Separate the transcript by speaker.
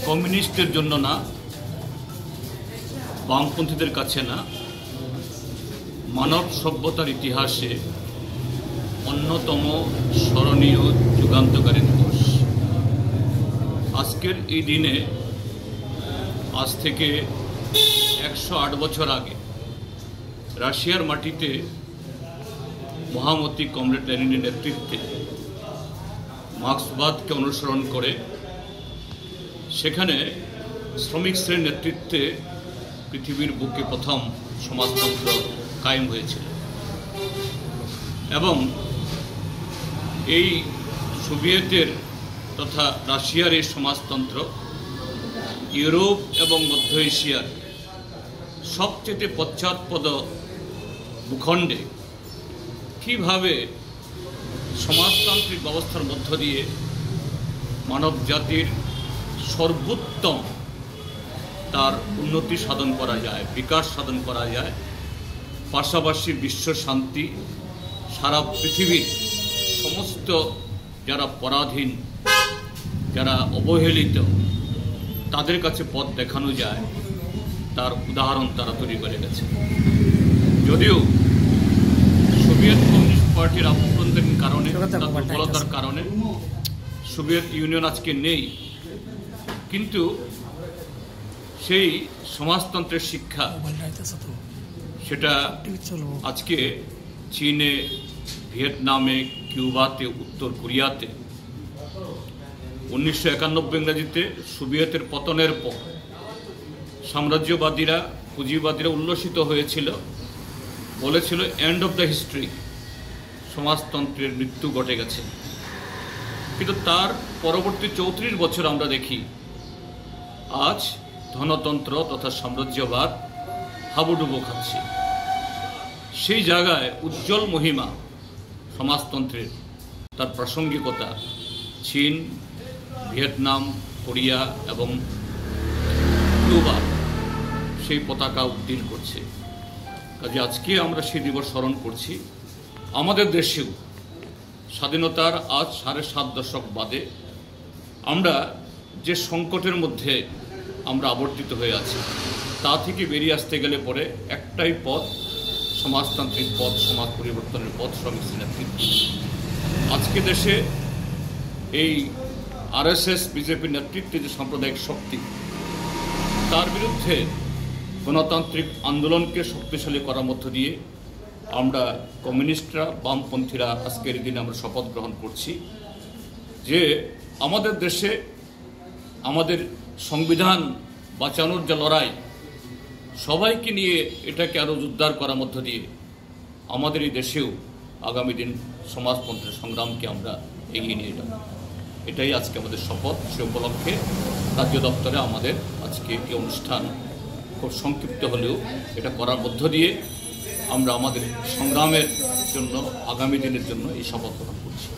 Speaker 1: কমিউনিস্টদের জন্য না, বামপন্থীদের কাছে না, মানব সভ্যতার ইতিহাসে অন্যতম স্মরণীয় যুগান্তকারী দিবস। আজকের এই দিনে আজ থেকে 108 বছর আগে রাশিয়ার মাটিতে মহামতি কমরেড লেনিনের নেতৃত্বে মার্ক্সবাদকে অনুসরণ করে সেখানে শ্রমিক শ্রেণীর নেতৃত্বে পৃথিবীর বুকে প্রথম সমাজতন্ত্র কায়েম হয়েছিল এবং এই সোভিয়েতের তথা রাশিয়ার এই সমাজতন্ত্র ইউরোপ এবং মধ্য এশিয়ার সবচেয়ে পশ্চাৎপদ ভূখণ্ডে কীভাবে সমাজতান্ত্রিক ব্যবস্থার মধ্য দিয়ে মানব জাতির সর্বোত্তম তার উন্নতি সাধন করা যায়, বিকাশ সাধন করা যায়, পাশাপাশি বিশ্ব শান্তি, সারা পৃথিবীর সমস্ত যারা পরাধীন, যারা অবহেলিত, তাদের কাছে পথ দেখানো যায়, তার উদাহরণ তারা তৈরি করে গেছে। যদিও সোভিয়েত কমিউনিস্ট পার্টির আভ্যন্তরীণ কারণে, দুর্বলতার কারণে সোভিয়েত ইউনিয়ন আজকে নেই, কিন্তু সেই সমাজতন্ত্রের শিক্ষা সেটা আজকে চীনে, ভিয়েতনামে, কিউবাতে, উত্তর কোরিয়াতে 1991 ইংরেজিতে সোভিয়েতের পতনের পর সাম্রাজ্যবাদীরা, পুঁজিবাদীরা উল্লসিত হয়েছিল, বলেছিল এন্ড অফ দ্য হিস্ট্রি, সমাজতন্ত্রের মৃত্যু ঘটে গেছে। কিন্তু তার পরবর্তী 34 বছর আমরা দেখি আজ ধনতন্ত্র তথা সাম্রাজ্যবাদ হাবুডুবু খাচ্ছে। সেই জায়গায় উজ্জ্বল মহিমা সমাজতন্ত্রের, তার প্রাসঙ্গিকতা চীন, ভিয়েতনাম, কোরিয়া এবং কিউবা সেই পতাকা উড্ডীন করছে। কাজে আজকে আমরা সেই দিবস স্মরণ করছি। আমাদের দেশেও স্বাধীনতার আজ 7.5 দশক বাদে আমরা যে সংকটের মধ্যে আমরা আবর্তিত হয়ে আছি, তা থেকে বেরিয়ে আসতে গেলে পরে একটাই পথ, সমাজতান্ত্রিক পথ, সমাজ পরিবর্তনের পথ, শ্রমিক নেতৃত্ব। আজকে দেশে এই আরএসএস, বিজেপির নেতৃত্বে যে সাম্প্রদায়িক শক্তি, তার বিরুদ্ধে গণতান্ত্রিক আন্দোলনকে শক্তিশালী করার মধ্য দিয়ে আমরা কমিউনিস্টরা, বামপন্থীরা আজকের দিনে আমরা শপথ গ্রহণ করছি যে আমাদের দেশে আমাদের সংবিধান বাঁচানোর যে লড়াই, সবাইকে নিয়ে এটাকে আরও জোরদার করার মধ্য দিয়ে আমাদের এই দেশেও আগামী দিন সমাজতন্ত্রের সংগ্রামকে আমরা এগিয়ে নিয়ে যাব। এটাই আজকে আমাদের শপথ। সে উপলক্ষে রাজ্য দপ্তরে আমাদের আজকে এই অনুষ্ঠান খুব সংক্ষিপ্ত হলেও এটা করার মধ্য দিয়ে আমরা আমাদের সংগ্রামের জন্য, আগামী দিনের জন্য এই শপথ গ্রহণ করছি।